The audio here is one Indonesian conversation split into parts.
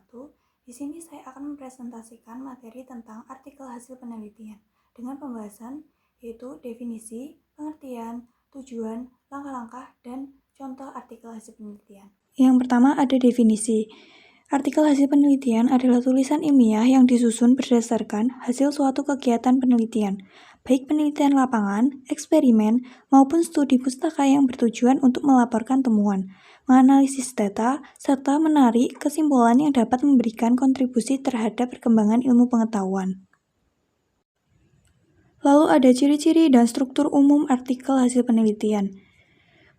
wabarakatuh. Di sini saya akan mempresentasikan materi tentang artikel hasil penelitian dengan pembahasan yaitu definisi, pengertian, tujuan, langkah-langkah, dan contoh artikel hasil penelitian. Yang pertama ada definisi. Artikel hasil penelitian adalah tulisan ilmiah yang disusun berdasarkan hasil suatu kegiatan penelitian, baik penelitian lapangan, eksperimen, maupun studi pustaka yang bertujuan untuk melaporkan temuan, menganalisis data, serta menarik kesimpulan yang dapat memberikan kontribusi terhadap perkembangan ilmu pengetahuan. Lalu ada ciri-ciri dan struktur umum artikel hasil penelitian.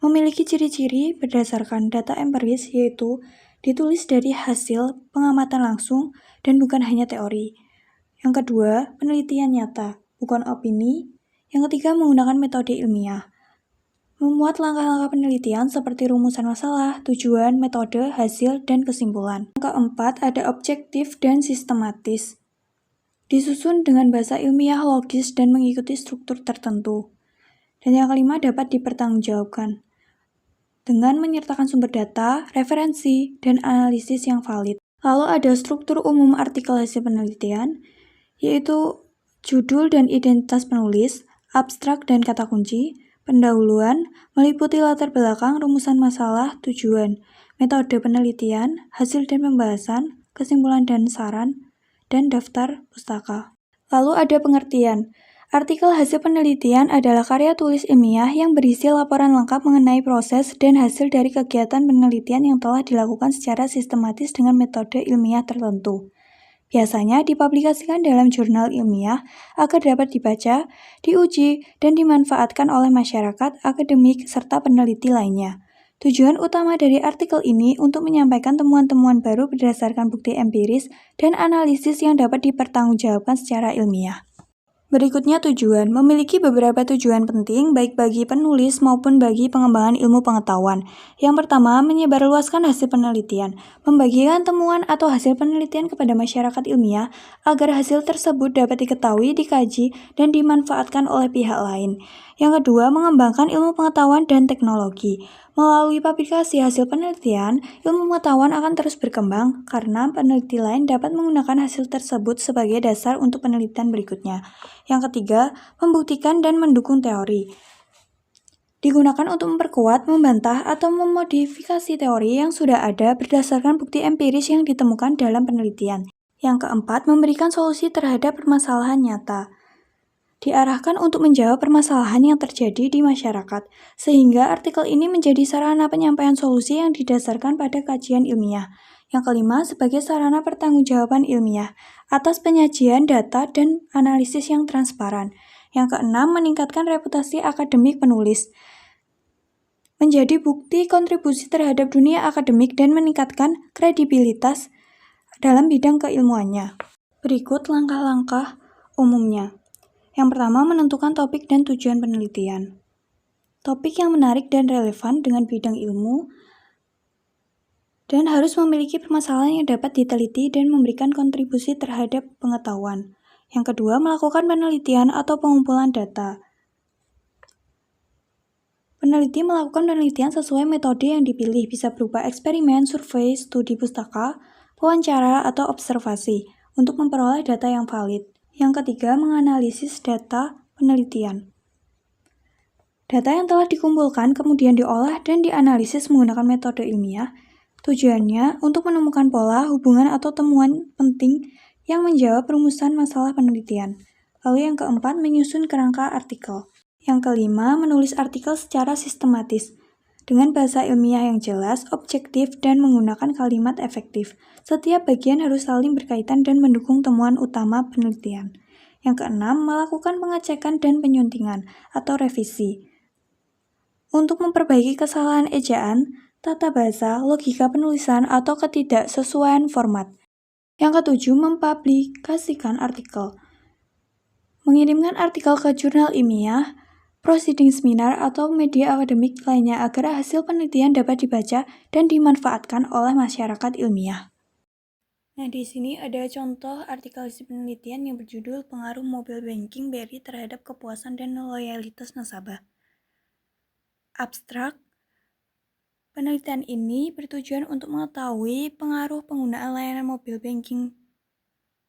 Memiliki ciri-ciri berdasarkan data empiris, yaitu ditulis dari hasil pengamatan langsung dan bukan hanya teori. Yang kedua, penelitian nyata, bukan opini. Yang ketiga, menggunakan metode ilmiah. Memuat langkah-langkah penelitian seperti rumusan masalah, tujuan, metode, hasil, dan kesimpulan. Yang keempat, ada objektif dan sistematis. Disusun dengan bahasa ilmiah, logis, dan mengikuti struktur tertentu. Dan yang kelima, dapat dipertanggungjawabkan dengan menyertakan sumber data, referensi, dan analisis yang valid. Lalu ada struktur umum artikel hasil penelitian, yaitu judul dan identitas penulis, abstrak dan kata kunci, pendahuluan, meliputi latar belakang, rumusan masalah, tujuan, metode penelitian, hasil dan pembahasan, kesimpulan dan saran, dan daftar pustaka. Lalu ada pengertian. Artikel hasil penelitian adalah karya tulis ilmiah yang berisi laporan lengkap mengenai proses dan hasil dari kegiatan penelitian yang telah dilakukan secara sistematis dengan metode ilmiah tertentu. Biasanya dipublikasikan dalam jurnal ilmiah agar dapat dibaca, diuji, dan dimanfaatkan oleh masyarakat, akademik, serta peneliti lainnya. Tujuan utama dari artikel ini untuk menyampaikan temuan-temuan baru berdasarkan bukti empiris dan analisis yang dapat dipertanggungjawabkan secara ilmiah. Berikutnya tujuan. Memiliki beberapa tujuan penting baik bagi penulis maupun bagi pengembangan ilmu pengetahuan. Yang pertama, menyebarluaskan hasil penelitian. Membagikan temuan atau hasil penelitian kepada masyarakat ilmiah agar hasil tersebut dapat diketahui, dikaji, dan dimanfaatkan oleh pihak lain. Yang kedua, mengembangkan ilmu pengetahuan dan teknologi. Melalui publikasi hasil penelitian, ilmu pengetahuan akan terus berkembang karena peneliti lain dapat menggunakan hasil tersebut sebagai dasar untuk penelitian berikutnya. Yang ketiga, membuktikan dan mendukung teori. Digunakan untuk memperkuat, membantah, atau memodifikasi teori yang sudah ada berdasarkan bukti empiris yang ditemukan dalam penelitian. Yang keempat, memberikan solusi terhadap permasalahan nyata. Diarahkan untuk menjawab permasalahan yang terjadi di masyarakat, sehingga artikel ini menjadi sarana penyampaian solusi yang didasarkan pada kajian ilmiah. Yang kelima, sebagai sarana pertanggungjawaban ilmiah atas penyajian data dan analisis yang transparan. Yang keenam, meningkatkan reputasi akademik penulis. Menjadi bukti kontribusi terhadap dunia akademik dan meningkatkan kredibilitas dalam bidang keilmuannya. Berikut langkah-langkah umumnya. Yang pertama, menentukan topik dan tujuan penelitian. Topik yang menarik dan relevan dengan bidang ilmu dan harus memiliki permasalahan yang dapat diteliti dan memberikan kontribusi terhadap pengetahuan. Yang kedua, melakukan penelitian atau pengumpulan data. Peneliti melakukan penelitian sesuai metode yang dipilih, bisa berupa eksperimen, survei, studi pustaka, wawancara, atau observasi untuk memperoleh data yang valid. Yang ketiga, menganalisis data penelitian. Data yang telah dikumpulkan kemudian diolah dan dianalisis menggunakan metode ilmiah. Tujuannya untuk menemukan pola, hubungan, atau temuan penting yang menjawab rumusan masalah penelitian. Lalu yang keempat, menyusun kerangka artikel. Yang kelima, menulis artikel secara sistematis dengan bahasa ilmiah yang jelas, objektif, dan menggunakan kalimat efektif. Setiap bagian harus saling berkaitan dan mendukung temuan utama penelitian. Yang keenam, melakukan pengecekan dan penyuntingan atau revisi untuk memperbaiki kesalahan ejaan, tata bahasa, logika penulisan, atau ketidaksesuaian format. Yang ketujuh, mempublikasikan artikel. Mengirimkan artikel ke jurnal ilmiah, proceeding seminar, atau media akademik lainnya agar hasil penelitian dapat dibaca dan dimanfaatkan oleh masyarakat ilmiah. Nah, di sini ada contoh artikel hasil penelitian yang berjudul Pengaruh Mobile Banking BRI terhadap Kepuasan dan Loyalitas Nasabah. Abstrak, Penelitian ini bertujuan untuk mengetahui pengaruh penggunaan layanan mobile banking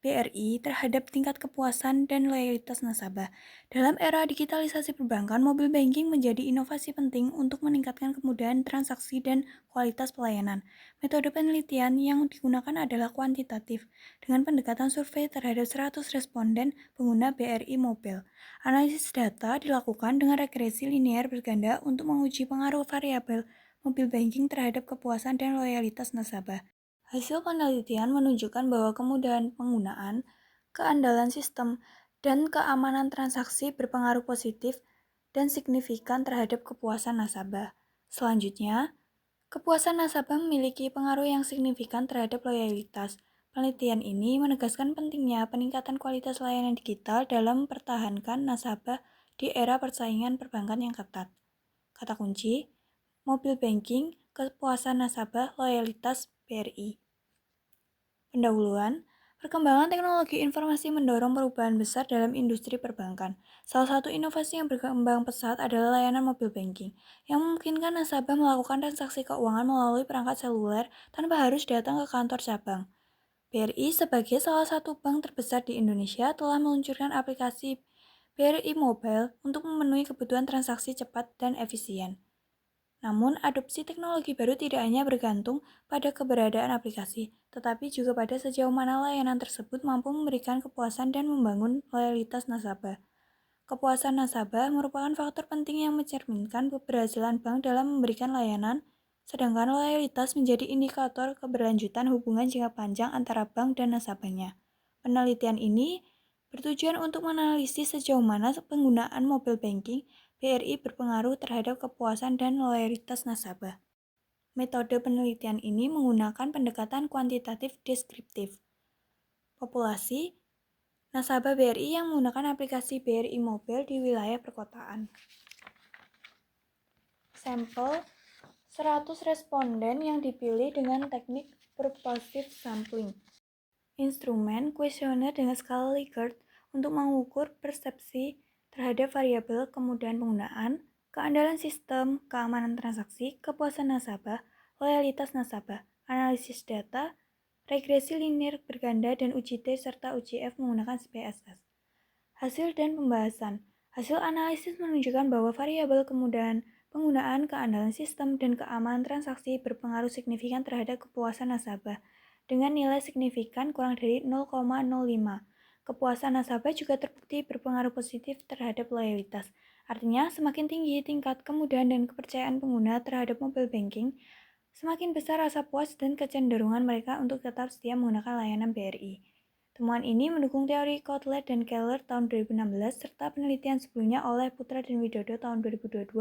BRI terhadap tingkat kepuasan dan loyalitas nasabah. Dalam era digitalisasi perbankan, mobile banking menjadi inovasi penting untuk meningkatkan kemudahan transaksi dan kualitas pelayanan. Metode penelitian yang digunakan adalah kuantitatif, dengan pendekatan survei terhadap 100 responden pengguna BRI Mobile. Analisis data dilakukan dengan regresi linear berganda untuk menguji pengaruh variabel mobile banking terhadap kepuasan dan loyalitas nasabah. Hasil penelitian menunjukkan bahwa kemudahan penggunaan, keandalan sistem, dan keamanan transaksi berpengaruh positif dan signifikan terhadap kepuasan nasabah. Selanjutnya, kepuasan nasabah memiliki pengaruh yang signifikan terhadap loyalitas. Penelitian ini menegaskan pentingnya peningkatan kualitas layanan digital dalam mempertahankan nasabah di era persaingan perbankan yang ketat. Kata kunci, mobile banking, kepuasan nasabah, loyalitas BRI. Pendahuluan, perkembangan teknologi informasi mendorong perubahan besar dalam industri perbankan. Salah satu inovasi yang berkembang pesat adalah layanan mobile banking, yang memungkinkan nasabah melakukan transaksi keuangan melalui perangkat seluler tanpa harus datang ke kantor cabang. BRI sebagai salah satu bank terbesar di Indonesia telah meluncurkan aplikasi BRI Mobile untuk memenuhi kebutuhan transaksi cepat dan efisien. Namun, adopsi teknologi baru tidak hanya bergantung pada keberadaan aplikasi, tetapi juga pada sejauh mana layanan tersebut mampu memberikan kepuasan dan membangun loyalitas nasabah. Kepuasan nasabah merupakan faktor penting yang mencerminkan keberhasilan bank dalam memberikan layanan, sedangkan loyalitas menjadi indikator keberlanjutan hubungan jangka panjang antara bank dan nasabahnya. Penelitian ini bertujuan untuk menganalisis sejauh mana penggunaan mobile banking BRI berpengaruh terhadap kepuasan dan loyalitas nasabah. Metode penelitian ini menggunakan pendekatan kuantitatif deskriptif. Populasi nasabah BRI yang menggunakan aplikasi BRI Mobile di wilayah perkotaan. Sampel 100 responden yang dipilih dengan teknik purposive sampling. Instrumen kuesioner dengan skala Likert untuk mengukur persepsi terhadap variabel kemudahan penggunaan, keandalan sistem, keamanan transaksi, kepuasan nasabah, loyalitas nasabah, analisis data, regresi linear berganda, dan uji T serta uji F menggunakan SPSS. Hasil dan pembahasan. Hasil analisis menunjukkan bahwa variabel kemudahan penggunaan, keandalan sistem, dan keamanan transaksi berpengaruh signifikan terhadap kepuasan nasabah dengan nilai signifikan kurang dari 0,05. Kepuasan nasabah juga terbukti berpengaruh positif terhadap loyalitas. Artinya, semakin tinggi tingkat kemudahan dan kepercayaan pengguna terhadap mobile banking, semakin besar rasa puas dan kecenderungan mereka untuk tetap setia menggunakan layanan BRI. Temuan ini mendukung teori Kotler dan Keller tahun 2016 serta penelitian sebelumnya oleh Putra dan Widodo tahun 2022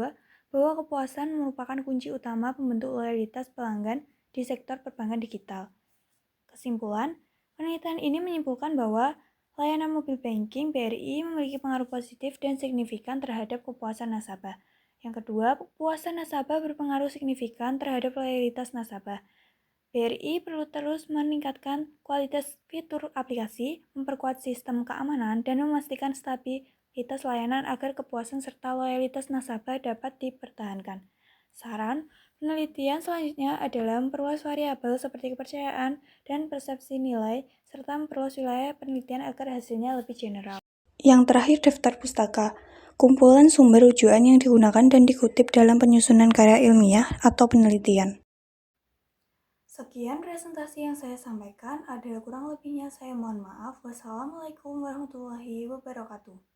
bahwa kepuasan merupakan kunci utama pembentuk loyalitas pelanggan di sektor perbankan digital. Kesimpulan, penelitian ini menyimpulkan bahwa layanan mobile banking BRI memiliki pengaruh positif dan signifikan terhadap kepuasan nasabah. Yang kedua, kepuasan nasabah berpengaruh signifikan terhadap loyalitas nasabah. BRI perlu terus meningkatkan kualitas fitur aplikasi, memperkuat sistem keamanan, dan memastikan stabilitas layanan agar kepuasan serta loyalitas nasabah dapat dipertahankan. Saran penelitian selanjutnya adalah memperluas variabel seperti kepercayaan dan persepsi nilai, serta memperluas wilayah penelitian agar hasilnya lebih general. Yang terakhir, daftar pustaka, kumpulan sumber rujukan yang digunakan dan dikutip dalam penyusunan karya ilmiah atau penelitian. Sekian presentasi yang saya sampaikan, ada kurang lebihnya saya mohon maaf. Wassalamualaikum warahmatullahi wabarakatuh.